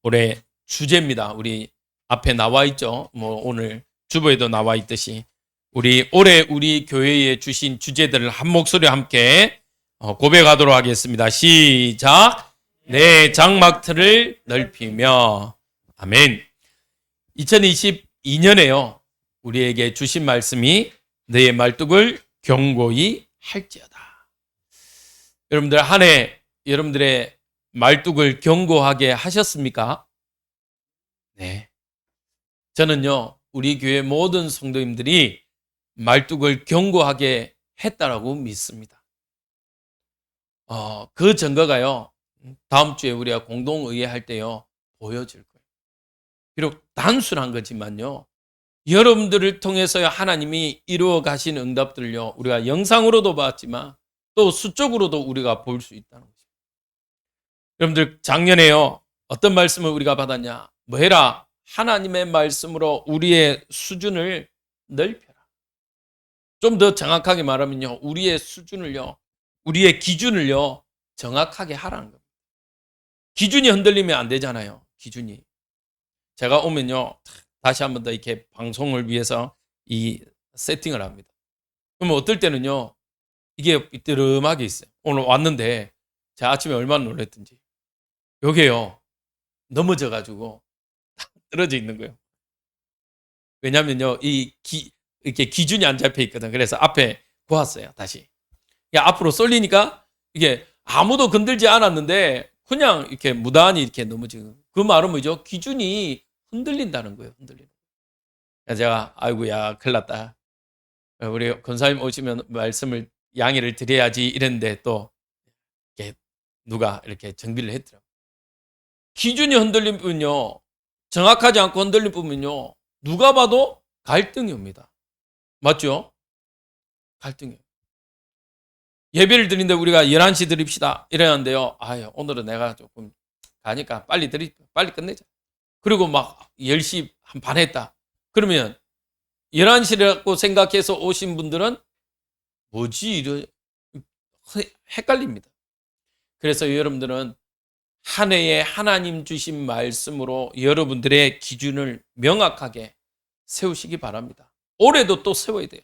올해 주제입니다. 우리 앞에 나와 있죠. 오늘 주보에도 나와 있듯이 우리 올해 우리 교회에 주신 주제들을 한 목소리와 함께 고백하도록 하겠습니다. 시작. 내 장막틀을 넓히며. 아멘. 2022년에요. 우리에게 주신 말씀이 너의 말뚝을 견고히 할지어다. 여러분들 한 해 여러분들의 말뚝을 견고하게 하셨습니까? 네. 저는요, 우리 교회 모든 성도님들이 말뚝을 견고하게 했다라고 믿습니다. 그 증거가요, 다음 주에 우리가 공동의회 할 때요, 보여질 거예요. 비록 단순한 거지만요, 여러분들을 통해서 하나님이 이루어 가신 응답들을요, 우리가 영상으로도 봤지만 또 수적으로도 우리가 볼 수 있다는 거죠. 여러분들 작년에요, 어떤 말씀을 우리가 받았냐? 뭐 해라? 하나님의 말씀으로 우리의 수준을 넓혀라. 좀 더 정확하게 말하면요, 우리의 수준을요, 우리의 기준을요, 정확하게 하라는 겁니다. 기준이 흔들리면 안 되잖아요. 기준이. 제가 오면요, 다시 한 번 더 이렇게 방송을 위해서 이 세팅을 합니다. 그러면 어떨 때는요, 이게 삐뚤음하게 있어요. 오늘 왔는데 제가 아침에 얼마나 놀랐던지. 여기에요, 넘어져가지고 떨어져 있는 거예요. 왜냐면요, 이렇게 기준이 안 잡혀 있거든. 그래서 앞에 보았어요, 다시. 앞으로 쏠리니까 이게 아무도 건들지 않았는데 그냥 이렇게 무단히 이렇게 넘어지는. 그 말은 뭐죠? 기준이 흔들린다는 거예요. 흔들리는. 그래서 제가 아이고야 큰일 났다. 우리 권사님 오시면 말씀을 양해를 드려야지 이랬는데 또 이렇게 누가 이렇게 정비를 했더라고요. 기준이 흔들린 뿐요, 정확하지 않고 흔들린 뿐은요, 누가 봐도 갈등이 옵니다. 맞죠? 갈등이에요. 예배를 드리는데 우리가 11시 드립시다 이러는데요, 오늘은 내가 조금 가니까 빨리 끝내자. 그리고 막 10시 한 반 했다. 그러면 11시라고 생각해서 오신 분들은 뭐지? 헷갈립니다. 그래서 여러분들은 한 해에 하나님 주신 말씀으로 여러분들의 기준을 명확하게 세우시기 바랍니다. 올해도 또 세워야 돼요.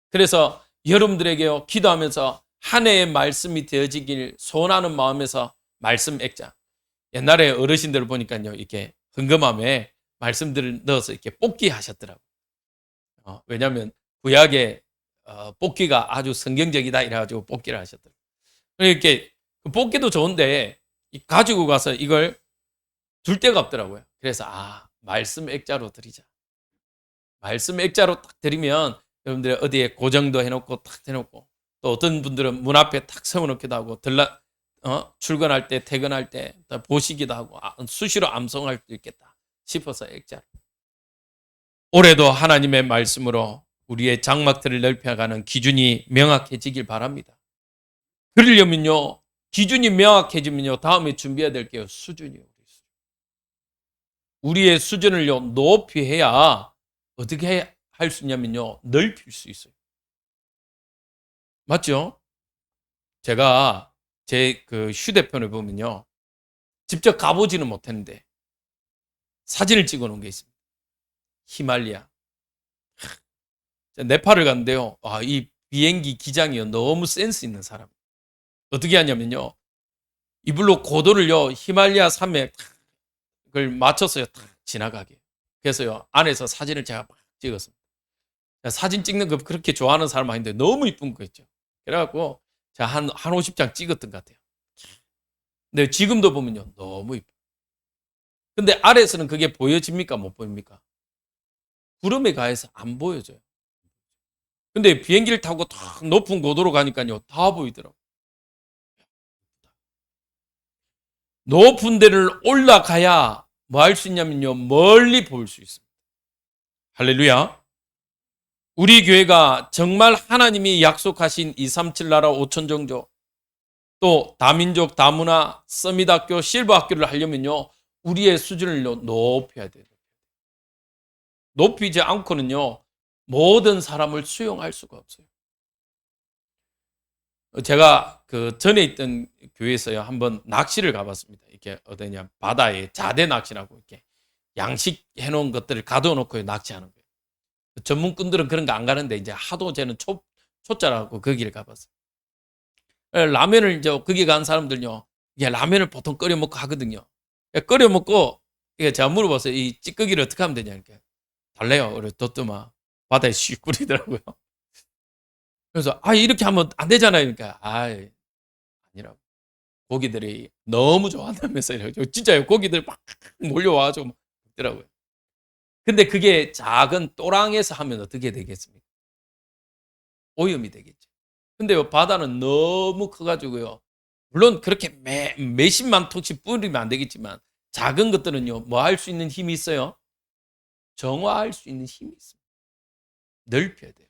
그래서 여러분들에게요, 기도하면서 한 해의 말씀이 되어지길 소원하는 마음에서 말씀 액자. 옛날에 어르신들을 보니까요, 이렇게 헌금함에 말씀들을 넣어서 이렇게 뽑기 하셨더라고요. 왜냐하면 구약의 뽑기가 아주 성경적이다 이래가지고 뽑기를 하셨더라고요. 이렇게 뽑기도 좋은데 가지고 가서 이걸 둘 데가 없더라고요. 그래서 말씀 액자로 드리자. 말씀 액자로 딱 드리면 여러분들 어디에 고정도 해놓고 딱 해놓고, 또 어떤 분들은 문 앞에 딱 세워놓기도 하고 출근할 때 퇴근할 때 보시기도 하고 수시로 암송할 수 있겠다 싶어서 액자를. 올해도 하나님의 말씀으로 우리의 장막들을 넓혀가는 기준이 명확해지길 바랍니다. 그러려면요, 기준이 명확해지면요, 다음에 준비해야 될 게요, 수준이요. 우리의 수준을요, 높이 해야 어떻게 할 수 있냐면요, 넓힐 수 있어요. 맞죠? 제가 제 그 휴대폰을 보면요, 직접 가보지는 못했는데 사진을 찍어 놓은 게 있습니다. 히말리아. 네팔을 갔는데요, 이 비행기 기장이요, 너무 센스 있는 사람. 어떻게 하냐면요, 이불로 고도를요, 히말리아 산맥을 맞췄어요. 딱 지나가게. 그래서요, 안에서 사진을 제가 막 찍었습니다. 사진 찍는 거 그렇게 좋아하는 사람 아닌데 너무 이쁜 거 있죠. 그래갖고 제가 한 50장 찍었던 것 같아요. 근데 지금도 보면요, 너무 이뻐요. 근데 아래에서는 그게 보여집니까? 못 보입니까? 구름에 가해서 안 보여져요. 근데 비행기를 타고 딱 높은 고도로 가니까요, 다 보이더라고요. 높은 데를 올라가야 뭐 할 수 있냐면요, 멀리 볼 수 있습니다. 할렐루야. 우리 교회가 정말 하나님이 약속하신 237 나라 5천 종족, 또 다민족, 다문화, 서밋학교, 실버학교를 하려면요, 우리의 수준을 높여야 돼요. 높이지 않고는요, 모든 사람을 수용할 수가 없어요. 제가 그 전에 있던 교회에서요, 한번 낚시를 가봤습니다. 이렇게 어디냐 바다에 자대 낚시라고 이렇게 양식해 놓은 것들을 가둬놓고 낚시하는 거예요. 전문꾼들은 그런 거 안 가는데 이제 하도 쟤는 초짜라고 거기를 가봤어요. 라면을 이제 거기 간 사람들요, 이게 라면을 보통 끓여 먹고 하거든요. 끓여 먹고 이게 제가 물어봤어요. 이 찌꺼기를 어떻게 하면 되냐 이렇게. 달래요. 그래 뒀더만 바다에 씩 뿌리더라고요. 그래서 이렇게 하면 안 되잖아요. 그러니까 아니라고. 고기들이 너무 좋아한다면서 이러죠. 진짜요. 고기들 막 몰려와가지고 먹더라고요. 근데 그게 작은 또랑에서 하면 어떻게 되겠습니까? 오염이 되겠죠. 근데 바다는 너무 커가지고요. 물론 그렇게 몇십만 톤씩 뿌리면 안 되겠지만 작은 것들은요, 뭐 할 수 있는 힘이 있어요? 정화할 수 있는 힘이 있습니다. 넓혀야 돼요.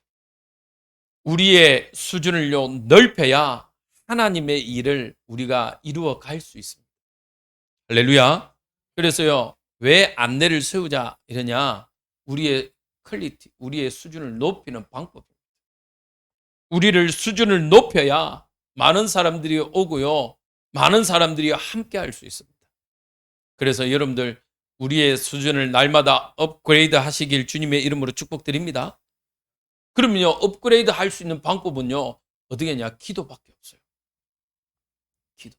우리의 수준을요, 넓혀야 하나님의 일을 우리가 이루어 갈 수 있습니다. 할렐루야. 그래서요, 왜 안내를 세우자 이러냐? 우리의 퀄리티, 우리의 수준을 높이는 방법입니다. 우리를 수준을 높여야 많은 사람들이 오고요, 많은 사람들이 함께 할 수 있습니다. 그래서 여러분들 우리의 수준을 날마다 업그레이드 하시길 주님의 이름으로 축복드립니다. 그러면요, 업그레이드 할 수 있는 방법은요, 어떻게 하냐? 기도밖에 없어요. 기도.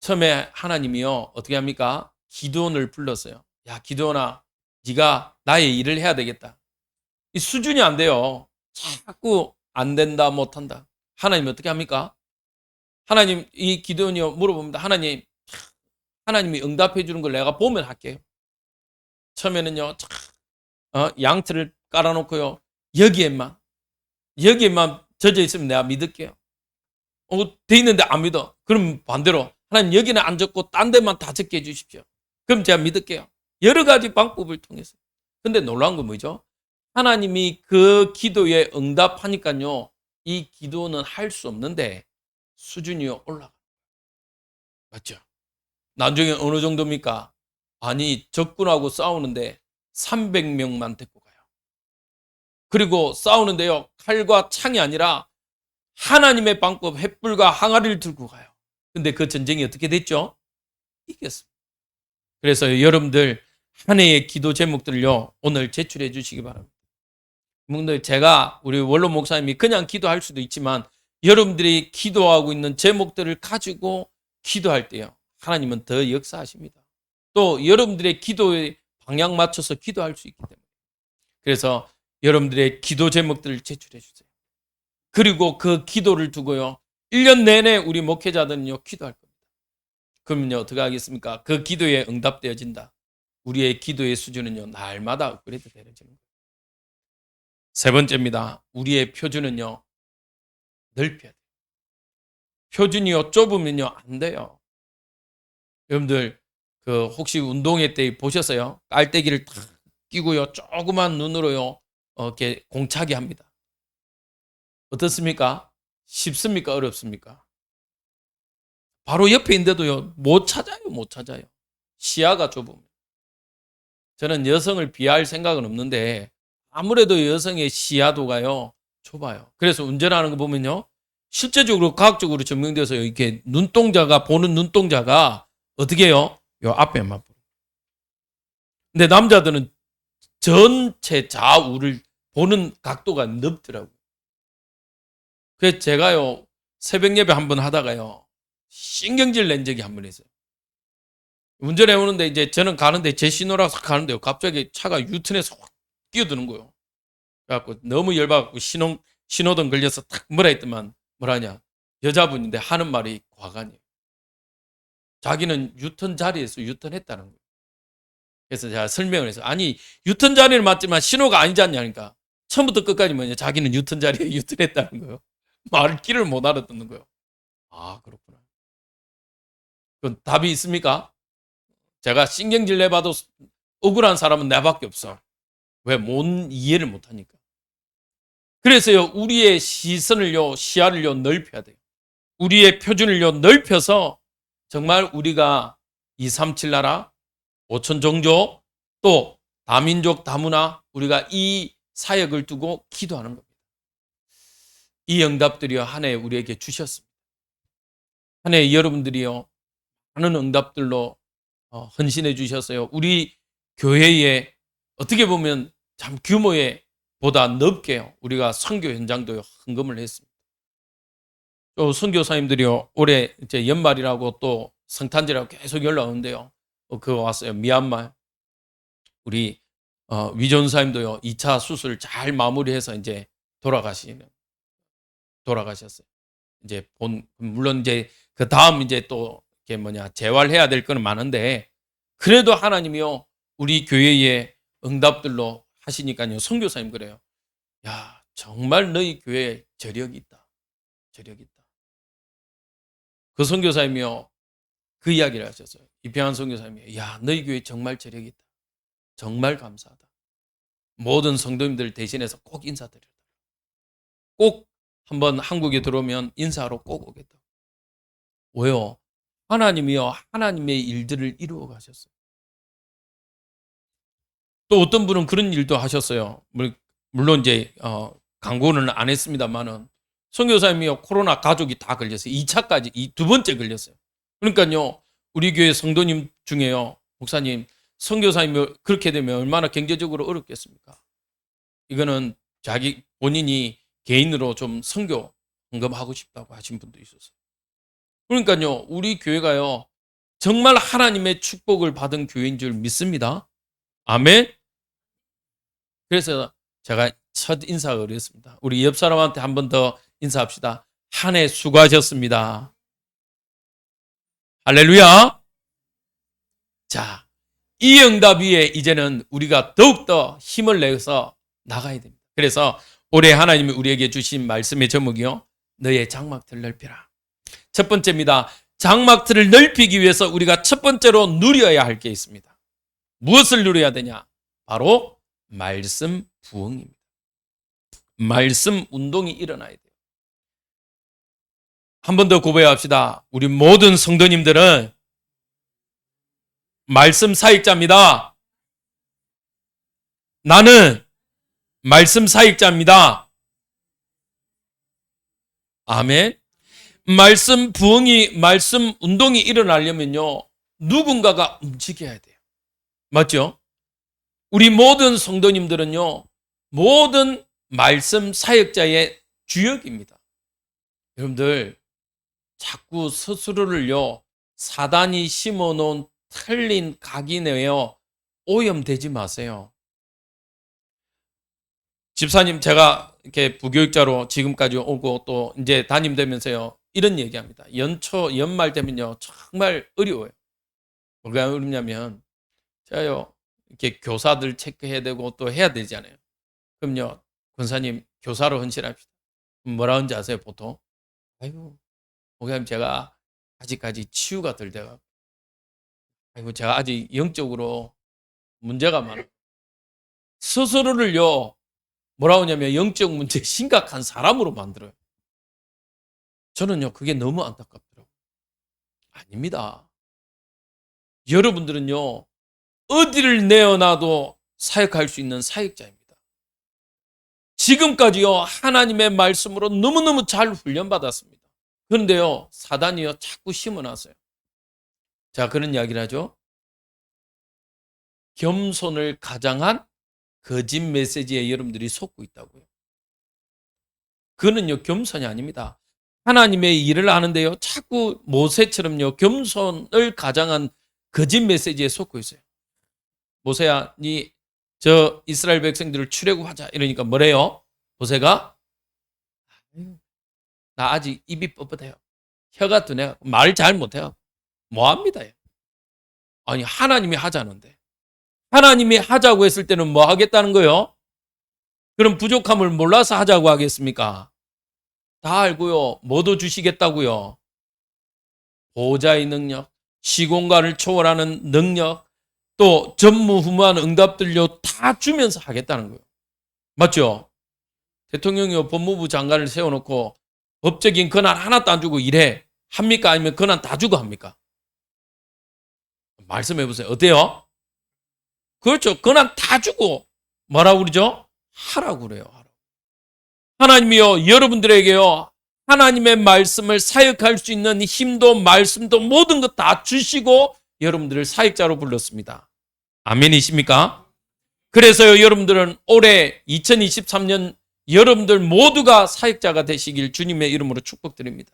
처음에 하나님이요, 어떻게 합니까? 기도원을 불렀어요. 야, 기도원아, 네가 나의 일을 해야 되겠다. 이 수준이 안 돼요. 자꾸 안 된다, 못한다. 하나님 어떻게 합니까? 하나님, 이 기도원이요, 물어봅니다. 하나님이 응답해 주는 걸 내가 보면 할게요. 처음에는요, 양틀을 깔아놓고요, 여기에만 젖어 있으면 내가 믿을게요. 돼 있는데 안 믿어. 그럼 반대로 하나님 여기는 안 적고 딴 데만 다 적게 해주십시오. 그럼 제가 믿을게요. 여러 가지 방법을 통해서. 근데 놀라운 건 뭐죠? 하나님이 그 기도에 응답하니까요, 이 기도는 할 수 없는데 수준이 올라가. 맞죠? 나중에 어느 정도입니까? 아니, 적군하고 싸우는데 300명만 데리고 가요. 그리고 싸우는데요, 칼과 창이 아니라 하나님의 방법, 횃불과 항아리를 들고 가요. 근데 그 전쟁이 어떻게 됐죠? 이겼습니다. 그래서 여러분들 한 해의 기도 제목들을요, 오늘 제출해 주시기 바랍니다. 제가 우리 원로 목사님이 그냥 기도할 수도 있지만 여러분들이 기도하고 있는 제목들을 가지고 기도할 때요, 하나님은 더 역사하십니다. 또 여러분들의 기도에 방향 맞춰서 기도할 수 있기 때문에. 그래서 여러분들의 기도 제목들을 제출해 주세요. 그리고 그 기도를 두고요, 1년 내내 우리 목회자들은요, 기도할 겁니다. 그러면요, 어떻게 하겠습니까? 그 기도에 응답되어진다. 우리의 기도의 수준은요, 날마다 업그레이드 되어지는 거예요. 세 번째입니다. 우리의 표준은요, 넓혀야 돼요. 표준이요, 좁으면요, 안 돼요. 여러분들, 혹시 운동회 때 보셨어요? 깔때기를 탁 끼고요, 조그만 눈으로요, 이렇게 공차게 합니다. 어떻습니까? 쉽습니까? 어렵습니까? 바로 옆에 있는데도요, 못 찾아요. 시야가 좁으면. 저는 여성을 비하할 생각은 없는데 아무래도 여성의 시야도가요, 좁아요. 그래서 운전하는 거 보면요, 실제적으로 과학적으로 증명돼서 이렇게 보는 눈동자가 어떻게 해요? 요 앞에만 보여요. 근데 남자들은 전체 좌우를 보는 각도가 넓더라고요. 그래서 제가요, 새벽 예배 한번 하다가요, 신경질 낸 적이 한 번 있어요. 운전해 오는데 이제 저는 가는데 제 신호라서 가는데요, 갑자기 차가 유턴해서 확 끼어드는 거예요. 그래갖고 너무 열받고 신호등 걸려서 탁 뭐라 했더만, 뭐라냐, 여자분인데 하는 말이 과간이에요. 자기는 유턴 자리에서 유턴했다는 거예요. 그래서 제가 설명을 해서, 아니 유턴 자리는 맞지만 신호가 아니지 않냐니까. 처음부터 끝까지 뭐냐, 자기는 유턴 자리에 유턴했다는 거예요. 말을 길을 못 알아듣는 거예요. 아, 그렇구나. 그건 답이 있습니까? 제가 신경질 내봐도 억울한 사람은 나밖에 없어. 왜? 이해를 못하니까. 그래서요, 우리의 시선을요, 시야를요, 넓혀야 돼요. 우리의 표준을요, 넓혀서 정말 우리가 237 나라, 5천 종족, 또 다민족 다문화, 우리가 이 사역을 두고 기도하는 겁니다. 이 응답들이요, 한 해 우리에게 주셨습니다. 한 해 여러분들이요, 많은 응답들로 헌신해 주셨어요. 우리 교회에 어떻게 보면 참 규모에 보다 넓게 우리가 선교 현장도 헌금을 했습니다. 또 선교사님들이요, 올해 이제 연말이라고 또 성탄절이라고 계속 연락 오는데요. 그거 왔어요. 미얀마 우리 위존사님도요, 2차 수술 잘 마무리해서 이제 돌아가셨어요. 이제 물론 이제 그 다음 이제 또 이게 재활해야 될 거는 많은데, 그래도 하나님이요, 우리 교회에 응답들로 하시니까요, 선교사님 그래요. 야, 정말 너희 교회에 저력이 있다. 저력이 있다. 그 선교사님이요, 그 이야기를 하셨어요. 이평한 선교사님이, 야, 너희 교회 정말 저력이 있다. 정말 감사하다. 모든 성도님들 대신해서 꼭 인사드려라. 꼭 한번 한국에 들어오면 인사하러 꼭 오겠다. 왜요? 하나님이요, 하나님의 일들을 이루어 가셨어요. 또 어떤 분은 그런 일도 하셨어요. 물론 이제 광고는 안 했습니다만은, 선교사님이요, 코로나 가족이 다 걸렸어요. 2차까지, 두 번째 걸렸어요. 그러니까요, 우리 교회 성도님 중에요, 목사님, 선교사님이 그렇게 되면 얼마나 경제적으로 어렵겠습니까? 이거는 본인이 개인으로 좀 선교 헌금하고 싶다고 하신 분도 있었어요. 그러니까요, 우리 교회가요, 정말 하나님의 축복을 받은 교회인 줄 믿습니다. 아멘. 그래서 제가 첫 인사가 어렸습니다. 우리 옆 사람한테 한 번 더 인사합시다. 한 해 수고하셨습니다. 할렐루야. 자, 이 응답 위에 이제는 우리가 더욱더 힘을 내서 나가야 됩니다. 그래서 올해 하나님이 우리에게 주신 말씀의 제목이요, 너의 장막틀을 넓히라. 첫 번째입니다. 장막틀을 넓히기 위해서 우리가 첫 번째로 누려야 할 게 있습니다. 무엇을 누려야 되냐? 바로 말씀 부흥입니다. 말씀 운동이 일어나야 돼요. 한 번 더 고백합시다. 우리 모든 성도님들은 말씀 사역자입니다. 나는 말씀 사역자입니다. 아멘. 말씀 부흥이, 말씀 운동이 일어나려면요, 누군가가 움직여야 돼요. 맞죠? 우리 모든 성도님들은요, 모든 말씀 사역자의 주역입니다. 여러분들, 자꾸 스스로를요, 사단이 심어놓은 틀린 각인에요, 오염되지 마세요. 집사님, 제가 이렇게 부교육자로 지금까지 오고 또 이제 담임되면서요, 이런 얘기합니다. 연말 되면요, 정말 어려워요. 뭐가 어렵냐면, 제가요, 이렇게 교사들 체크해야 되고 또 해야 되잖아요. 그럼요, 권사님, 교사로 헌신합시다. 뭐라 하는지 아세요, 보통? 아이고, 목사님, 제가 아직까지 치유가 덜 돼가지고, 아이고, 제가 아직 영적으로 문제가 많아요. 스스로를요, 뭐라 하냐면 영적 문제 심각한 사람으로 만들어요. 저는요, 그게 너무 안타깝더라고요. 아닙니다. 여러분들은요, 어디를 내어놔도 사역할 수 있는 사역자입니다. 지금까지요, 하나님의 말씀으로 너무너무 잘 훈련받았습니다. 그런데요, 사단이요, 자꾸 심어놨어요. 자, 그런 이야기를 하죠. 겸손을 가장한 거짓 메시지에 여러분들이 속고 있다고요. 그거는요, 겸손이 아닙니다. 하나님의 일을 하는데요, 자꾸 모세처럼요, 겸손을 가장한 거짓 메시지에 속고 있어요. 모세야, 니 저 이스라엘 백성들을 출애굽하자 이러니까 뭐래요? 모세가, 나 아직 입이 뻣뻣해요. 혀가 드네요. 말 잘 못해요. 뭐합니다. 아니, 하나님이 하자는데. 하나님이 하자고 했을 때는 뭐 하겠다는 거요? 그럼 부족함을 몰라서 하자고 하겠습니까? 다 알고요. 뭐도 주시겠다고요? 보호자의 능력, 시공간을 초월하는 능력, 또 전무후무한 응답들요, 다 주면서 하겠다는 거예요. 맞죠? 대통령이요, 법무부 장관을 세워놓고 법적인 권한 하나도 안 주고 일해. 합니까? 아니면 권한 다 주고 합니까? 말씀해 보세요. 어때요? 그렇죠. 권한 다 주고 뭐라고 그러죠? 하라고 그래요. 하라고. 하나님이요, 여러분들에게요, 하나님의 말씀을 사역할 수 있는 힘도 말씀도 모든 것 다 주시고 여러분들을 사역자로 불렀습니다. 아멘이십니까? 그래서요, 여러분들은 올해 2023년 여러분들 모두가 사역자가 되시길 주님의 이름으로 축복드립니다.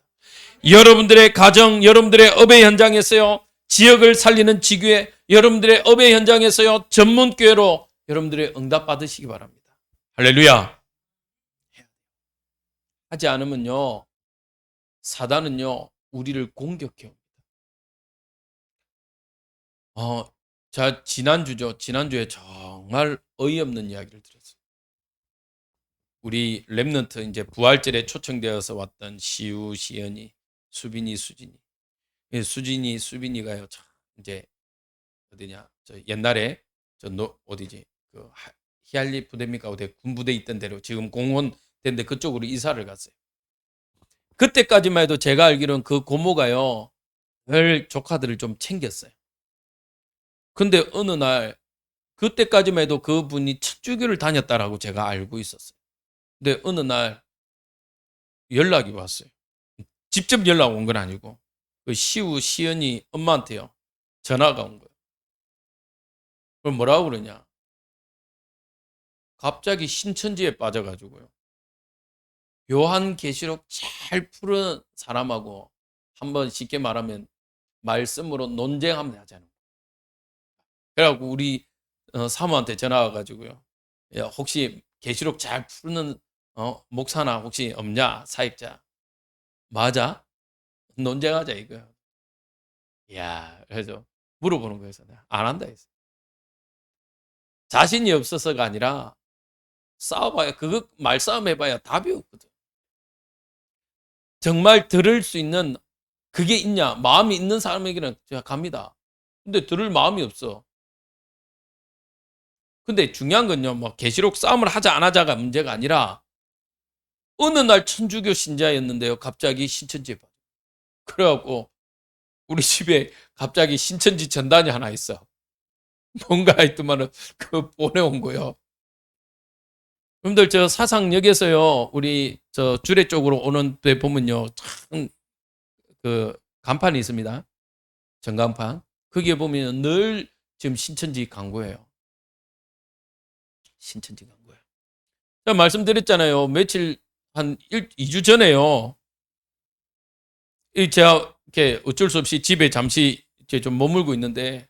여러분들의 가정, 여러분들의 업의 현장에서요, 지역을 살리는 지교회, 여러분들의 업의 현장에서요, 전문교회로 여러분들의 응답 받으시기 바랍니다. 할렐루야. 하지 않으면요, 사단은요, 우리를 공격해 옵니다. 자, 지난주에 정말 어이없는 이야기를 들었어요. 우리 렘넌트 이제 부활절에 초청되어서 왔던 시우, 시연이, 수빈이, 수빈이가요, 이제 어디냐, 저 옛날에 어디지, 그 히알리 부대입니까? 어디 군부대 있던 데로 지금 공원 된데 그쪽으로 이사를 갔어요. 그때까지만 해도 제가 알기로는 그 고모가요, 별 조카들을 좀 챙겼어요. 근데 어느 날, 그때까지만 해도 그분이 척주교를 다녔다라고 제가 알고 있었어요. 근데 어느 날 연락이 왔어요. 직접 연락 온 건 아니고, 그 시연이 엄마한테요, 전화가 온 거예요. 그럼 뭐라고 그러냐? 갑자기 신천지에 빠져가지고요, 요한계시록 잘 푸는 사람하고 한번 쉽게 말하면 말씀으로 논쟁하면 하자는 거예요. 그래갖고 우리 사모한테 전화 와가지고요, 야, 혹시 계시록 잘 푸는 목사나 혹시 없냐, 사역자? 맞아? 논쟁하자 이거야. 야, 그래서 물어보는 거예요. 내가 안 한다 했어. 자신이 없어서가 아니라 싸워봐야, 그거 말싸움 해봐야 답이 없거든. 정말 들을 수 있는 그게 있냐, 마음이 있는 사람에게는 제가 갑니다. 근데 들을 마음이 없어. 근데 중요한 건요, 뭐 계시록 싸움을 하자 안 하자가 문제가 아니라, 어느 날 천주교 신자였는데요, 갑자기 신천지에 빠져. 그래갖고 우리 집에 갑자기 신천지 전단이 하나 있어. 뭔가 했더만은 그 보내온 거요. 여러분들, 저 사상역에서요, 우리 저 주례 쪽으로 오는 데 보면요, 참 그 간판이 있습니다. 전간판. 거기에 보면 늘 지금 신천지 광고예요. 신천지 광고예요. 제가 말씀드렸잖아요. 며칠 한 2주 전에요. 제가 이렇게 어쩔 수 없이 집에 잠시 이제 좀 머물고 있는데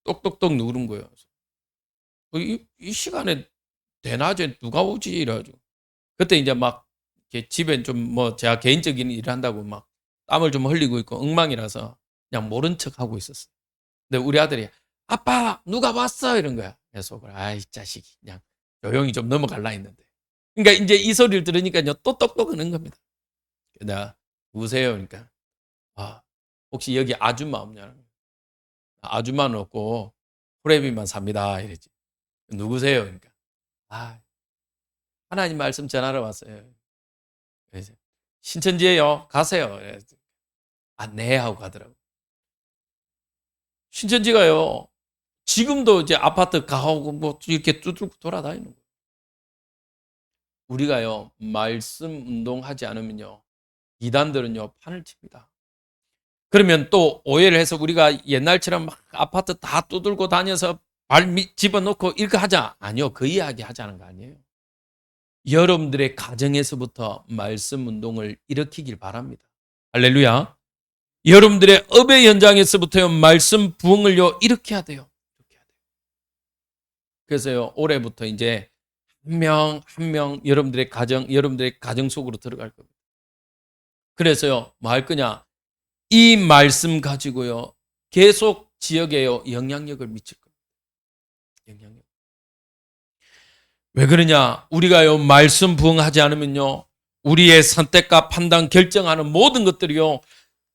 똑똑똑 누른 거예요. 이 시간에 대낮에 누가 오지? 이래가지고 그때 이제 막 이렇게 집에 좀 뭐 제가 개인적인 일을 한다고 막 땀을 좀 흘리고 있고 엉망이라서 그냥 모른 척 하고 있었어요. 근데 우리 아들이 아빠 누가 왔어 이런 거야. 그래서 아이 자식이 그냥 조용히 좀 넘어갈라 했는데. 그러니까 이제 이 소리를 들으니까요 또 똑똑하는 겁니다. 내가 누구세요? 그러니까 아 혹시 여기 아줌마 없냐? 아줌마는 없고 호레비만 삽니다. 이랬지. 누구세요? 그러니까 아 하나님 말씀 전하러 왔어요. 그래서 신천지예요. 가세요. 그래서 아, 네 하고 가더라고. 신천지가요. 지금도 이제 아파트 가하고 뭐 이렇게 뚜들고 돌아다니는 거예요. 우리가요 말씀 운동하지 않으면요 이단들은요 판을 칩니다. 그러면 또 오해를 해서 우리가 옛날처럼 막 아파트 다 두들고 다녀서 발 집어넣고 이렇게 하자. 아니요. 그 이야기 하자는 거 아니에요. 여러분들의 가정에서부터 말씀 운동을 일으키길 바랍니다. 할렐루야. 여러분들의 업의 현장에서부터 말씀 부흥을요 일으켜야 돼요. 그래서요 올해부터 이제 한 명 한 명 여러분들의 가정 속으로 들어갈 겁니다. 그래서요 뭐 할 거냐? 이 말씀 가지고요 계속 지역에요 영향력을 미칠 겁니다. 영향력. 왜 그러냐? 우리가요 말씀 부응하지 않으면요 우리의 선택과 판단 결정하는 모든 것들이요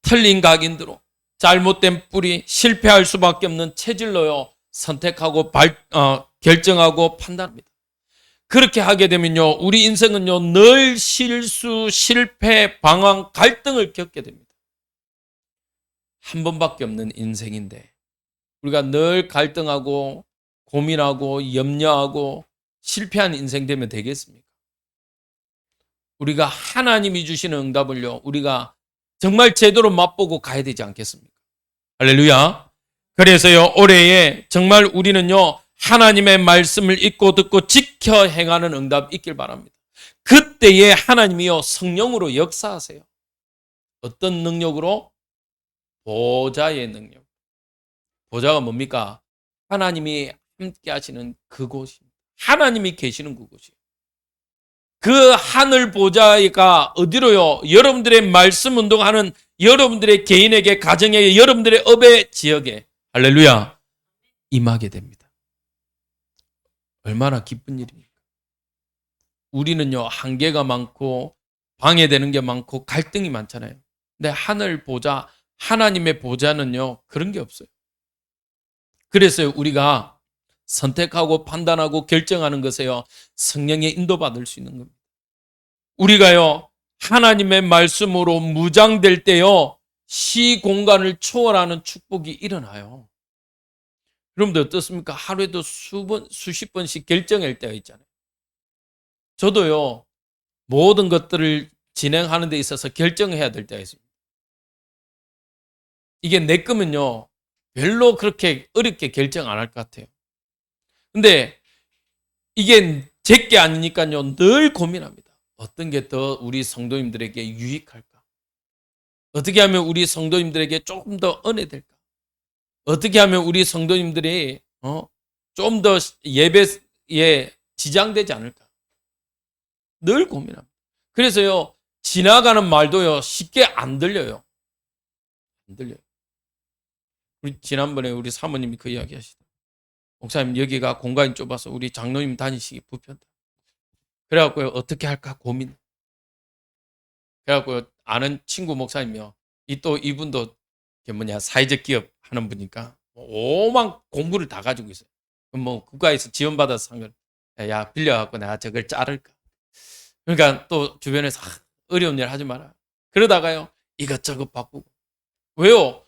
틀린 각인대로 잘못된 뿌리 실패할 수밖에 없는 체질로요 선택하고 결정하고 판단합니다. 그렇게 하게 되면요 우리 인생은요 늘 실수, 실패, 방황, 갈등을 겪게 됩니다. 한 번밖에 없는 인생인데 우리가 늘 갈등하고 고민하고 염려하고 실패한 인생 되면 되겠습니까? 우리가 하나님이 주시는 응답을요, 우리가 정말 제대로 맛보고 가야 되지 않겠습니까? 할렐루야. 그래서요, 올해에 정말 우리는요, 하나님의 말씀을 읽고 듣고 지켜 행하는 응답 있길 바랍니다. 그때에 하나님이요, 성령으로 역사하세요. 어떤 능력으로? 보좌의 능력. 보좌가 뭡니까? 하나님이 함께 하시는 그곳입니다. 하나님이 계시는 그곳이에요. 그 하늘 보좌가 어디로요? 여러분들의 말씀 운동하는 여러분들의 개인에게, 가정에, 여러분들의 업의 지역에, 할렐루야, 임하게 됩니다. 얼마나 기쁜 일입니까? 우리는요, 한계가 많고 방해되는 게 많고 갈등이 많잖아요. 근데 하늘 보좌, 하나님의 보좌는요, 그런 게 없어요. 그래서 우리가 선택하고 판단하고 결정하는 것에요, 성령의 인도받을 수 있는 겁니다. 우리가요, 하나님의 말씀으로 무장될 때요, 시공간을 초월하는 축복이 일어나요. 여러분들 어떻습니까? 하루에도 수십 번씩 결정할 때가 있잖아요. 저도요, 모든 것들을 진행하는 데 있어서 결정해야 될 때가 있습니다. 이게 내 거면요, 별로 그렇게 어렵게 결정 안 할 것 같아요. 근데 이게 제 게 아니니까요, 늘 고민합니다. 어떤 게 더 우리 성도님들에게 유익할까? 어떻게 하면 우리 성도님들에게 조금 더 은혜될까? 어떻게 하면 우리 성도님들이 좀 더 예배에 지장되지 않을까? 늘 고민합니다. 그래서요, 지나가는 말도요, 쉽게 안 들려요. 안 들려요. 우리 지난번에 우리 사모님이 그 이야기 하시더라고요. 목사님, 여기가 공간이 좁아서 우리 장로님 다니시기 불편하다. 그래갖고요, 어떻게 할까 고민. 그래갖고 아는 친구 목사님이요, 이분도 사회적 기업 하는 분이니까 오만 공부를 다 가지고 있어요. 그럼 뭐 국가에서 지원받아서 산 걸, 야, 빌려갖고 내가 저걸 자를까. 그러니까 또 주변에서 어려운 일 하지 마라. 그러다가요, 이것저것 바꾸고. 왜요?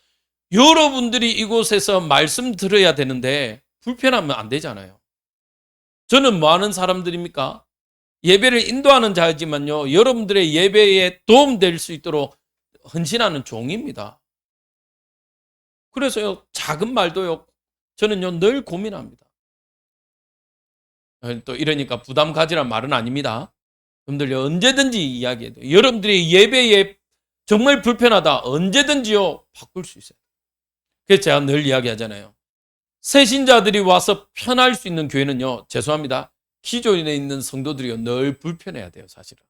여러분들이 이곳에서 말씀 들어야 되는데 불편하면 안 되잖아요. 저는 뭐 하는 사람들입니까? 예배를 인도하는 자이지만요, 여러분들의 예배에 도움될 수 있도록 헌신하는 종입니다. 그래서요, 작은 말도요, 저는요, 늘 고민합니다. 또 이러니까 부담 가지란 말은 아닙니다. 여러분들요, 언제든지 이야기해도, 여러분들이 예배에 정말 불편하다, 언제든지요, 바꿀 수 있어요. 그래서 제가 늘 이야기하잖아요. 새신자들이 와서 편할 수 있는 교회는요, 죄송합니다, 기존에 있는 성도들이요, 늘 불편해야 돼요, 사실은.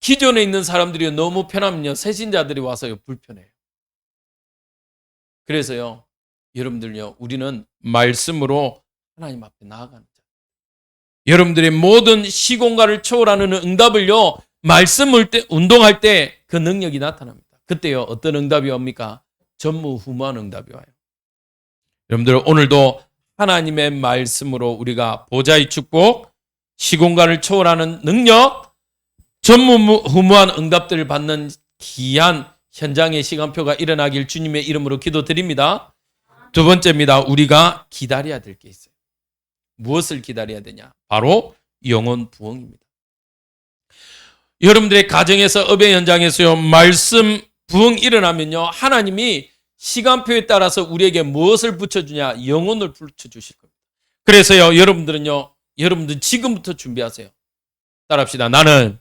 기존에 있는 사람들이 너무 편하면요, 새신자들이 와서요, 불편해요. 그래서요, 여러분들요, 우리는 말씀으로 하나님 앞에 나아가는 자. 여러분들의 모든 시공간을 초월하는 응답을요, 말씀을 운동할 때 그 능력이 나타납니다. 그때요, 어떤 응답이 옵니까? 전무후무한 응답이 와요. 여러분들, 오늘도 하나님의 말씀으로 우리가 보좌의 축복, 시공간을 초월하는 능력, 전무후무한 응답들을 받는 귀한 현장의 시간표가 일어나길 주님의 이름으로 기도드립니다. 두 번째입니다. 우리가 기다려야 될 게 있어요. 무엇을 기다려야 되냐? 바로 영혼 부흥입니다. 여러분들의 가정에서, 업의 현장에서요, 말씀 부흥 일어나면요, 하나님이 시간표에 따라서 우리에게 무엇을 붙여주냐? 영혼을 붙여주실 겁니다. 그래서요, 여러분들 지금부터 준비하세요. 따라합시다. 나는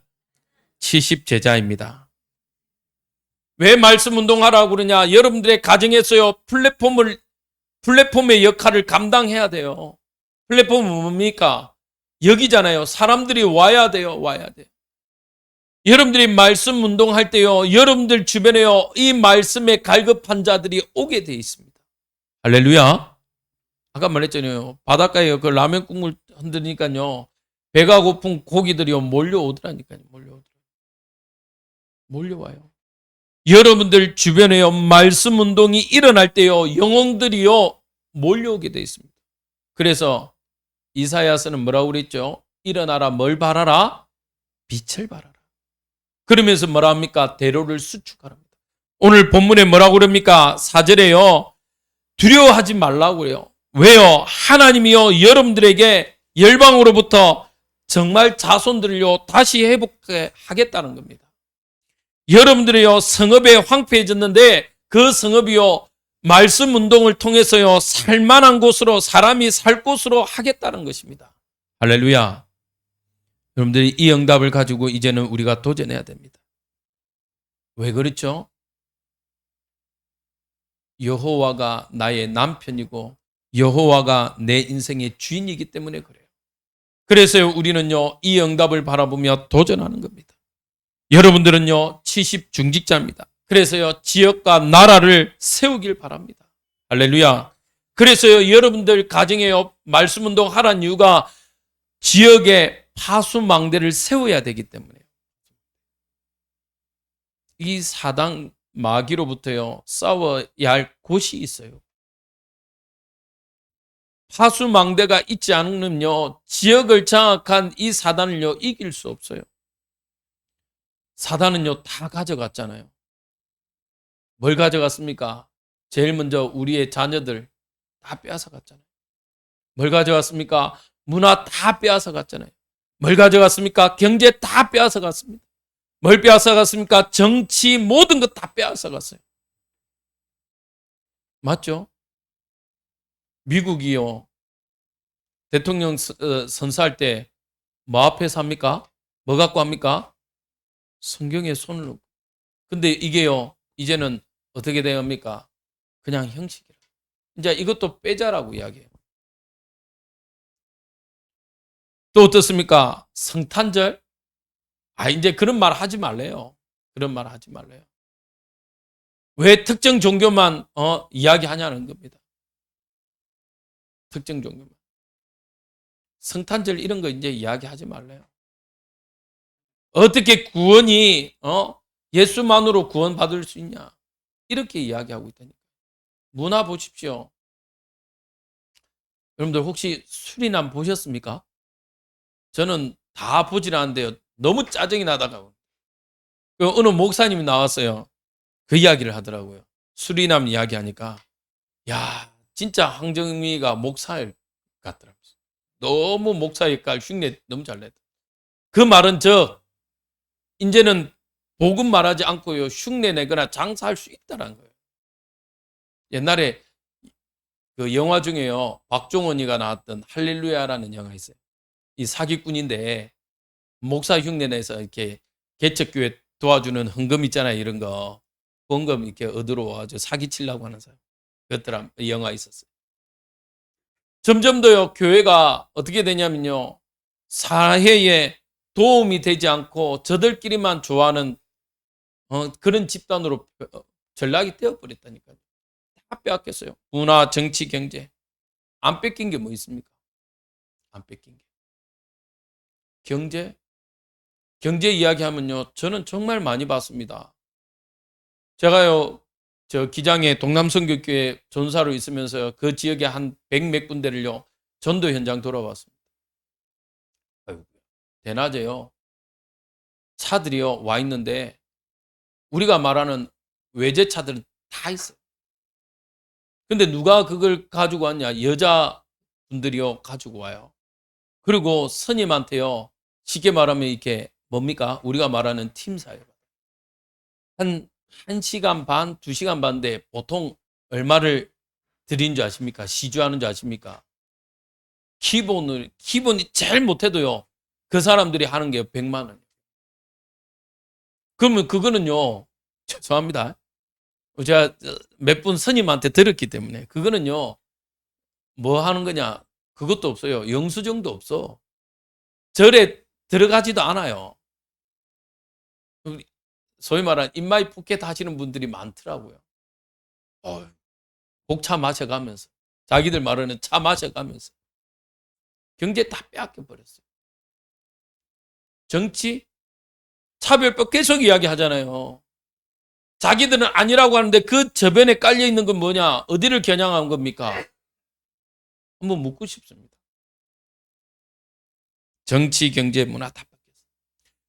70제자입니다. 왜 말씀 운동하라고 그러냐? 여러분들의 가정에서요, 플랫폼의 역할을 감당해야 돼요. 플랫폼은 뭡니까? 여기잖아요. 사람들이 와야 돼요. 여러분들이 말씀 운동할 때요, 여러분들 주변에요, 이 말씀에 갈급한 자들이 오게 돼 있습니다. 할렐루야. 아까 말했잖아요. 바닷가에 그 라면 국물 흔드니까요, 배가 고픈 고기들이요, 몰려오더라니까요. 몰려와요. 여러분들 주변에요, 말씀 운동이 일어날 때요, 영혼들이요, 몰려오게 돼 있습니다. 그래서 이사야서는 뭐라고 그랬죠? 일어나라, 뭘 바라라? 빛을 바라라. 그러면서 뭐라 합니까? 대로를 수축하랍니다. 오늘 본문에 뭐라고 그럽니까? 4절에요, 두려워하지 말라고 그래요. 왜요? 하나님이요, 여러분들에게 열방으로부터 정말 자손들을요 다시 회복하겠다는 겁니다. 여러분들이요 성읍에 황폐해졌는데 그 성읍이요 말씀 운동을 통해서요 살만한 곳으로 사람이 살 곳으로 하겠다는 것입니다. 할렐루야. 여러분들이 이 응답을 가지고 이제는 우리가 도전해야 됩니다. 왜 그렇죠? 여호와가 나의 남편이고 여호와가 내 인생의 주인이기 때문에 그래요. 그래서 우리는요 이 응답을 바라보며 도전하는 겁니다. 여러분들은요 70 중직자입니다. 그래서요 지역과 나라를 세우길 바랍니다. 할렐루야. 그래서요 여러분들 가정에요 말씀 운동 하라는 이유가 지역에 파수망대를 세워야 되기 때문에요. 이 사단 마귀로부터요 싸워야 할 곳이 있어요. 파수망대가 있지 않으면요 지역을 장악한 이 사단을요 이길 수 없어요. 사단은요 다 가져갔잖아요. 뭘 가져갔습니까? 제일 먼저 우리의 자녀들 다 빼앗아갔잖아요. 뭘 가져갔습니까? 문화 다 빼앗아갔잖아요. 뭘 가져갔습니까? 경제 다 빼앗아갔습니다. 뭘 빼앗아갔습니까? 정치 모든 것 다 빼앗아갔어요. 맞죠? 미국이요 대통령 선사할 때 뭐 앞에서 합니까? 뭐 갖고 합니까? 성경에 손을 놓고. 근데 이게요 이제는 어떻게 됩니까? 그냥 형식이라. 이제 이것도 빼자라고 이야기해요. 또 어떻습니까? 성탄절? 이제 그런 말 하지 말래요. 그런 말 하지 말래요. 왜 특정 종교만 이야기하냐는 겁니다. 특정 종교만. 성탄절 이런 거 이제 이야기하지 말래요. 어떻게 구원이 예수만으로 구원받을 수 있냐? 이렇게 이야기하고 있다니까. 문화 보십시오. 여러분들 혹시 수리남 보셨습니까? 저는 다 보질 않는데요. 너무 짜증이 나다가 어느 목사님이 나왔어요. 그 이야기를 하더라고요. 수리남 이야기하니까 야 진짜 황정미가 목사일 같더라고요. 너무 목사 역할 흉내 너무 잘 냈다. 그 말은 이제는 복음 말하지 않고요 흉내 내거나 장사할 수 있다는 거예요. 옛날에 그 영화 중에요 박종원이가 나왔던 할렐루야라는 영화 있어요. 이 사기꾼인데 목사 흉내 내서 이렇게 개척교회 도와주는 헌금 있잖아요. 이런 거 헌금 이렇게 얻으러 와서 사기치려고 하는 사람. 그것들 영화 있었어요. 점점 더요 교회가 어떻게 되냐면요 사회에 도움이 되지 않고 저들끼리만 좋아하는 그런 집단으로 전락이 되어버렸다니까요. 다 빼앗겼어요. 문화, 정치, 경제. 안 뺏긴 게 뭐 있습니까? 안 뺏긴 게. 경제 이야기하면요 저는 정말 많이 봤습니다. 제가요 저 기장에 동남선교교회 전사로 있으면서 그 지역에 한 100몇 군데를요 전도 현장 돌아봤습니다. 대낮에요 차들이요 와 있는데 우리가 말하는 외제차들은 다 있어요. 근데 누가 그걸 가지고 왔냐? 여자분들이요 가지고 와요. 그리고 스님한테요 쉽게 말하면 이렇게 뭡니까? 우리가 말하는 팀사예요. 한 1시간 반, 2시간 반인데 보통 얼마를 드린 줄 아십니까? 시주하는 줄 아십니까? 기본이 제일 못해도요 그 사람들이 하는 게 100만 원이에요. 그러면 그거는요 죄송합니다. 제가 몇 분 스님한테 들었기 때문에 그거는요 뭐 하는 거냐? 그것도 없어요. 영수증도 없어. 절에 들어가지도 않아요. 소위 말하는 인마이 푸켓 하시는 분들이 많더라고요. 곡차 마셔가면서 자기들 말하는 차 마셔가면서 경제 다 빼앗겨 버렸어요. 정치 차별법 계속 이야기하잖아요. 자기들은 아니라고 하는데 그 저변에 깔려 있는 건 뭐냐? 어디를 겨냥한 겁니까? 한번 묻고 싶습니다. 정치, 경제, 문화 다 바뀌었어요.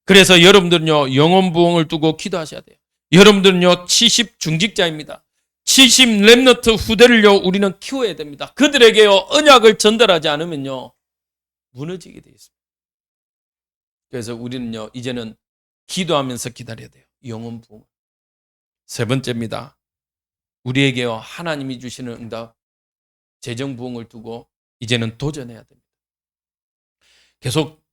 그래서 여러분들은요 영혼 부흥을 두고 기도하셔야 돼요. 여러분들은요 70 중직자입니다. 70 렘너트 후대를요 우리는 키워야 됩니다. 그들에게요 언약을 전달하지 않으면요 무너지게 돼 있습니다. 그래서 우리는요, 이제는 기도하면서 기다려야 돼요. 영혼 부흥. 세 번째입니다. 우리에게요, 하나님이 주시는 응답, 재정 부흥을 두고 이제는 도전해야 됩니다. 계속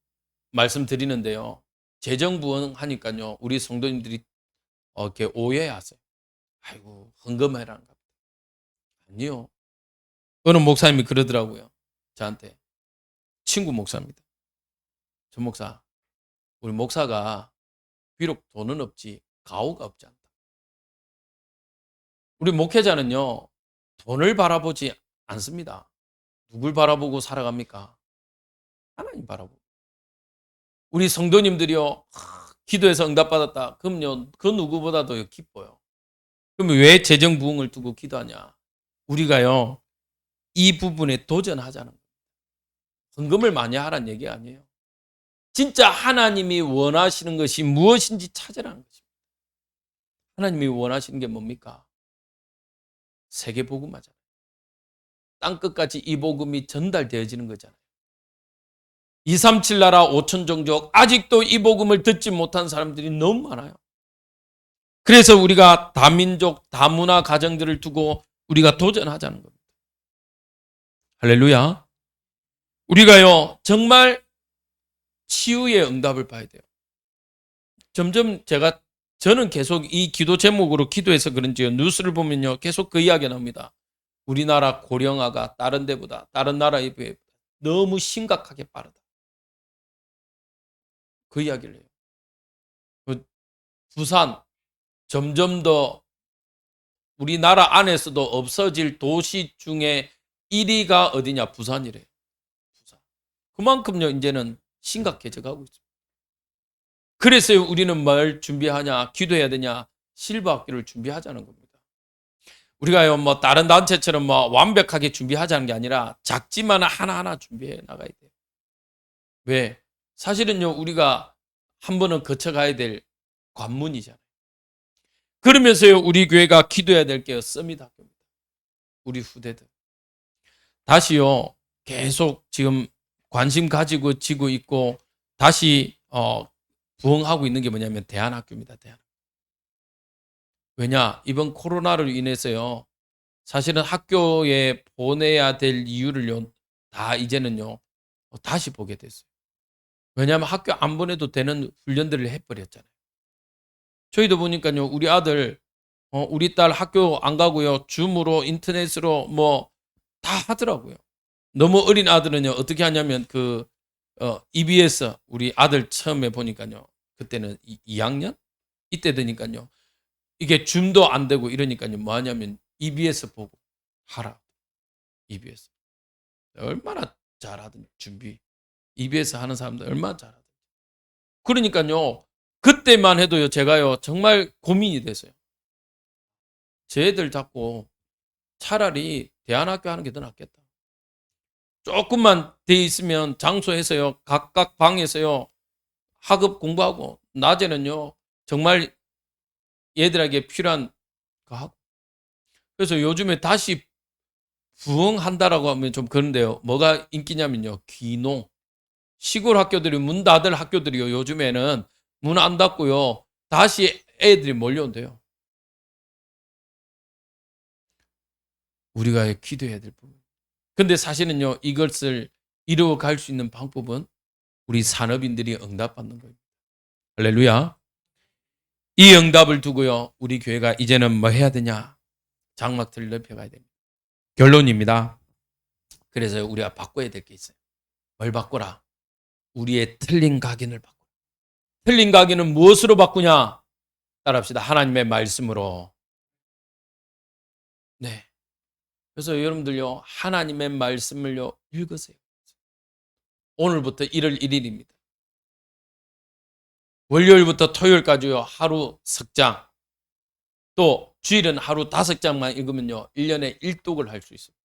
말씀드리는데요. 재정 부흥 하니까요, 우리 성도님들이 이렇게 오해하세요. 아이고, 헌금해라는 겁니다. 아니요. 어느 목사님이 그러더라고요. 저한테. 친구 목사입니다. 전 목사, 우리 목사가 비록 돈은 없지 가오가 없지 않다. 우리 목회자는요, 돈을 바라보지 않습니다. 누굴 바라보고 살아갑니까? 하나님 바라보고. 우리 성도님들이요, 기도해서 응답받았다. 그럼요, 그 누구보다도 기뻐요. 그럼 왜 재정 부흥을 두고 기도하냐? 우리가요, 이 부분에 도전하자는 거예요. 헌금을 많이 하라는 얘기 아니에요. 진짜 하나님이 원하시는 것이 무엇인지 찾으라는 것입니다. 하나님이 원하시는 게 뭡니까? 세계 복음하잖아요. 땅 끝까지 이 복음이 전달되어지는 거잖아요. 237 나라 5천 종족, 아직도 이 복음을 듣지 못한 사람들이 너무 많아요. 그래서 우리가 다민족, 다문화 가정들을 두고 우리가 도전하자는 겁니다. 할렐루야. 우리가요, 정말 치유의 응답을 봐야 돼요. 점점 저는 계속 이 기도 제목으로 기도해서 그런지요, 뉴스를 보면요, 계속 그 이야기가 나옵니다. 우리나라 고령화가 다른 데보다, 다른 나라에 비해 너무 심각하게 빠르다. 그 이야기를 해요. 부산, 점점 더 우리나라 안에서도 없어질 도시 중에 1위가 어디냐? 부산이래요. 부산. 그만큼요, 이제는 심각해져 가고 있습니다. 그래서 우리는 뭘 준비하냐? 기도해야 되냐? 실버 학교를 준비하자는 겁니다. 우리가요, 뭐 다른 단체처럼 뭐 완벽하게 준비하자는 게 아니라 작지만 하나하나 준비해 나가야 돼요. 왜? 사실은요, 우리가 한 번은 거쳐가야 될 관문이잖아요. 그러면서요, 우리 교회가 기도해야 될 게 서밋 학교입니다. 우리 후대들. 다시요, 계속 지금 관심 가지고 지고 있고 다시 부흥하고 있는 게 뭐냐면 대안학교입니다. 대안학교. 왜냐? 이번 코로나로 인해서요, 사실은 학교에 보내야 될 이유를요, 다 이제는요, 다시 보게 됐어요. 왜냐하면 학교 안 보내도 되는 훈련들을 해버렸잖아요. 저희도 보니까요, 우리 아들, 우리 딸 학교 안 가고요, 줌으로, 인터넷으로 뭐 다 하더라고요. 너무 어린 아들은요, 어떻게 하냐면 EBS, 우리 아들 처음에 보니까요, 그때는 2학년? 이때 되니까요, 이게 줌도 안 되고 이러니까요, 뭐 하냐면 EBS 보고 하라. EBS. 얼마나 잘하든 준비. EBS 하는 사람들 얼마나 잘하든. 그러니까요, 그때만 해도요, 제가요, 정말 고민이 됐어요. 제 애들 잡고 차라리 대안학교 하는 게 더 낫겠다. 조금만 돼 있으면 장소에서요, 각각 방에서요, 학업 공부하고, 낮에는요, 정말 얘들에게 필요한 거 하고. 그래서 요즘에 다시 부흥한다라고 하면 좀 그런데요, 뭐가 인기냐면요, 귀농. 시골 학교들이 문 닫을 학교들이요, 요즘에는 문 안 닫고요, 다시 애들이 몰려온대요. 우리가 기도해야 될 부분. 근데 사실은요, 이것을 이루어갈 수 있는 방법은 우리 산업인들이 응답받는 거예요. 할렐루야. 이 응답을 두고요, 우리 교회가 이제는 뭐 해야 되냐? 장막틀을 넓혀가야 됩니다. 결론입니다. 그래서 우리가 바꿔야 될 게 있어요. 뭘 바꿔라? 우리의 틀린 각인을 바꿔라. 틀린 각인은 무엇으로 바꾸냐? 따라합시다. 하나님의 말씀으로. 네. 그래서 여러분들요, 하나님의 말씀을요, 읽으세요. 오늘부터 1월 1일입니다. 월요일부터 토요일까지요, 하루 석장. 또 주일은 하루 5장만 읽으면요, 1년에 1독을 할 수 있습니다.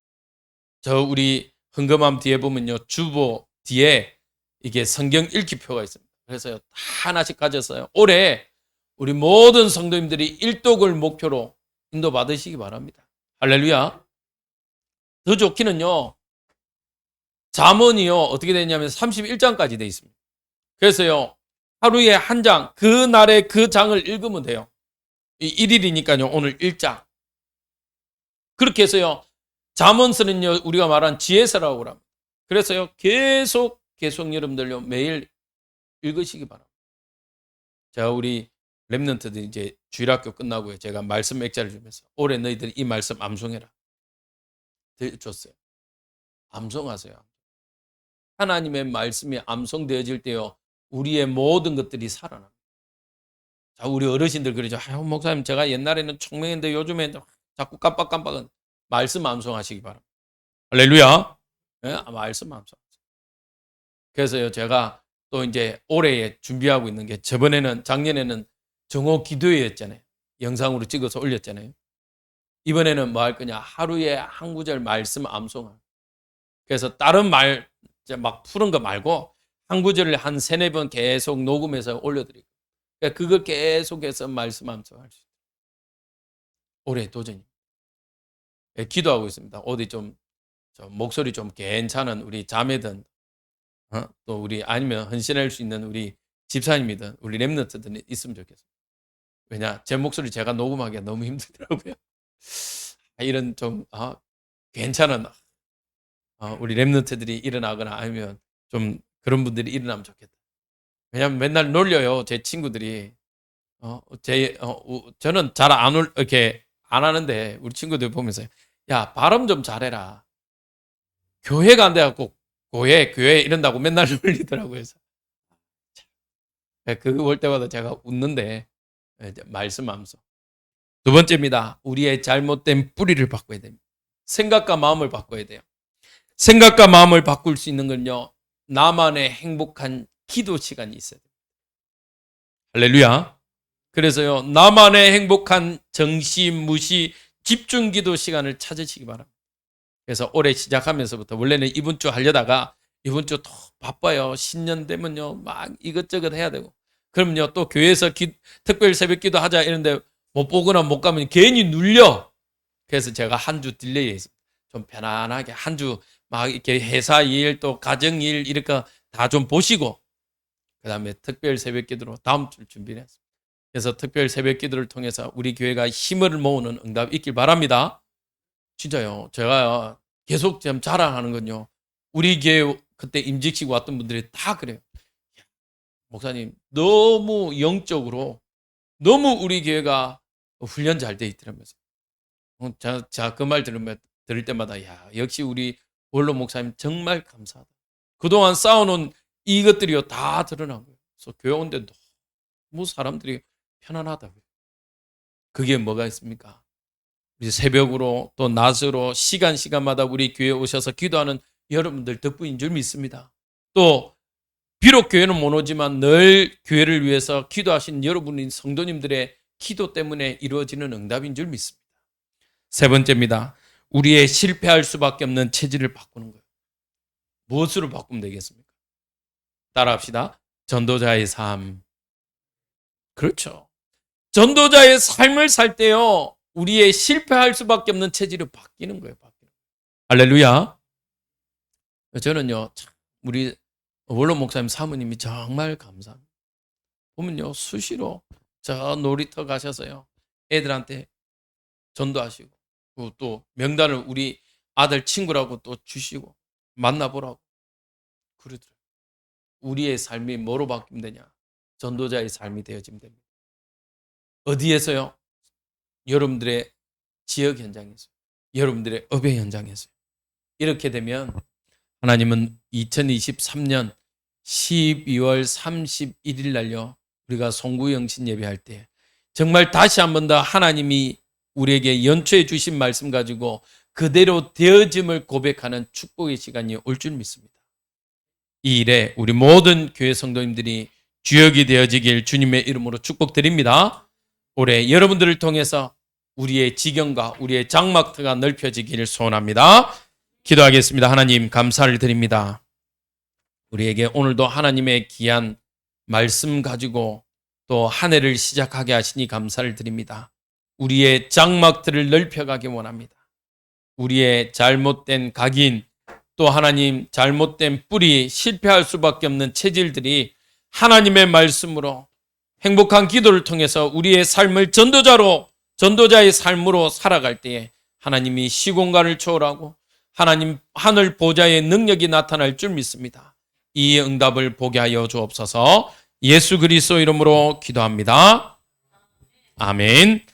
저 우리 헌금함 뒤에 보면요, 주보 뒤에 이게 성경 읽기표가 있습니다. 그래서 하나씩 가졌어요. 올해 우리 모든 성도님들이 1독을 목표로 인도 받으시기 바랍니다. 할렐루야. 더 좋기는요, 잠언이요, 어떻게 되냐면 31장까지 되어 있습니다. 그래서요, 하루에 한 장, 그날의 그 장을 읽으면 돼요. 1일이니까요. 오늘 1장. 그렇게 해서요. 잠언서는요. 우리가 말한 지혜서라고 합니다. 그래서요. 계속 여러분들요. 매일 읽으시기 바랍니다. 제가 우리 렘넌트들 이제 주일학교 끝나고요. 제가 말씀 액자를 주면서 올해 너희들 이 말씀 암송해라. 줬어요. 암송하세요. 하나님의 말씀이 암송되어질 때요. 우리의 모든 것들이 살아납니다. 자, 우리 어르신들 그러죠. 아유, 목사님 제가 옛날에는 총명인데 요즘에 자꾸 깜빡깜빡은 말씀 암송하시기 바랍니다. 할렐루야. 네? 말씀 암송. 그래서요. 제가 또 이제 올해에 준비하고 있는 게 작년에는 정오 기도회였잖아요. 영상으로 찍어서 올렸잖아요. 이번에는 뭐 할 거냐. 하루에 한 구절 말씀 암송하는. 그래서 다른 말 막 푸는 거 말고 한 구절을 한 3-4번 계속 녹음해서 올려드리고 그러니까 그걸 계속해서 말씀 암송할 수 있어요. 올해 도전입니다. 기도하고 있습니다. 어디 좀 목소리 좀 괜찮은 우리 자매든 또 우리 아니면 헌신할 수 있는 우리 집사님이든 우리 렘넌트들이 있으면 좋겠습니다. 왜냐 제 목소리 제가 녹음하기가 너무 힘들더라고요. 이런 좀 괜찮은 우리 렘넌트들이 일어나거나 아니면 좀 그런 분들이 일어나면 좋겠다. 왜냐면 맨날 놀려요. 제 친구들이 저는 잘 이렇게 안 하는데 우리 친구들 보면서 야 발음 좀 잘해라. 교회가 안 돼갖고 교회 이런다고 맨날 놀리더라고요. 그래서 그거 볼 때마다 제가 웃는데 말씀하면서 두 번째입니다. 우리의 잘못된 뿌리를 바꿔야 됩니다. 생각과 마음을 바꿔야 돼요. 생각과 마음을 바꿀 수 있는 건요. 나만의 행복한 기도 시간이 있어야 됩니다. 할렐루야. 그래서요. 나만의 행복한 정시, 무시, 집중 기도 시간을 찾으시기 바랍니다. 그래서 올해 시작하면서부터 원래는 이번 주 하려다가 이번 주 더 바빠요. 신년 되면요. 막 이것저것 해야 되고. 그러면요. 또 교회에서 특별 새벽 기도 하자 이런데 못 보거나 못 가면 괜히 눌려. 그래서 제가 한 주 딜레이 했습니다. 좀 편안하게 한 주 막 이렇게 회사 일 또 가정 일 이렇게 다 좀 보시고 그다음에 특별 새벽 기도로 다음 주 준비를 했습니다. 그래서 특별 새벽 기도를 통해서 우리 교회가 힘을 모으는 응답이 있길 바랍니다. 진짜요. 제가 계속 지금 자랑하는 건요. 우리 교회 그때 임직식 왔던 분들이 다 그래요. 목사님 너무 영적으로 너무 우리 교회가 훈련 잘 돼 있더라면서. 자, 그 말 들을 때마다 야 역시 우리 원로 목사님 정말 감사하다. 그동안 쌓아놓은 이것들이요 다 드러나고요. 그래서 교회 온데 너무 사람들이 편안하다고요. 그게 뭐가 있습니까? 우리 새벽으로 또 낮으로 시간마다 우리 교회에 오셔서 기도하는 여러분들 덕분인 줄 믿습니다. 또 비록 교회는 못 오지만 늘 교회를 위해서 기도하신 여러분인 성도님들의 기도 때문에 이루어지는 응답인 줄 믿습니다. 세 번째입니다. 우리의 실패할 수밖에 없는 체질을 바꾸는 거예요. 무엇으로 바꾸면 되겠습니까? 따라합시다. 전도자의 삶. 그렇죠. 전도자의 삶을 살 때요. 우리의 실패할 수밖에 없는 체질이 바뀌는 거예요. 할렐루야. 저는요. 우리 원로 목사님 사모님이 정말 감사합니다. 보면요. 수시로 저 놀이터 가셔서요. 애들한테 전도하시고 또 명단을 우리 아들 친구라고 또 주시고 만나보라고 그러더라고요. 우리의 삶이 뭐로 바뀌면 되냐? 전도자의 삶이 되어지면 됩니다. 어디에서요? 여러분들의 지역 현장에서, 여러분들의 업의 현장에서. 이렇게 되면 하나님은 2023년 12월 31일 날요. 우리가 송구영신 예배할 때 정말 다시 한 번 더 하나님이 우리에게 연초해 주신 말씀 가지고 그대로 되어짐을 고백하는 축복의 시간이 올 줄 믿습니다. 이 일에 우리 모든 교회 성도님들이 주역이 되어지길 주님의 이름으로 축복드립니다. 올해 여러분들을 통해서 우리의 지경과 우리의 장막터가 넓혀지기를 소원합니다. 기도하겠습니다. 하나님 감사를 드립니다. 우리에게 오늘도 하나님의 귀한 말씀 가지고 또 한 해를 시작하게 하시니 감사를 드립니다. 우리의 장막들을 넓혀가기 원합니다. 우리의 잘못된 각인 또 하나님 잘못된 뿌리 실패할 수밖에 없는 체질들이 하나님의 말씀으로 행복한 기도를 통해서 우리의 삶을 전도자의 삶으로 살아갈 때에 하나님이 시공간을 초월하고 하나님 하늘 보좌의 능력이 나타날 줄 믿습니다. 이 응답을 보게 하여 주옵소서. 예수 그리스도 이름으로 기도합니다. 아멘.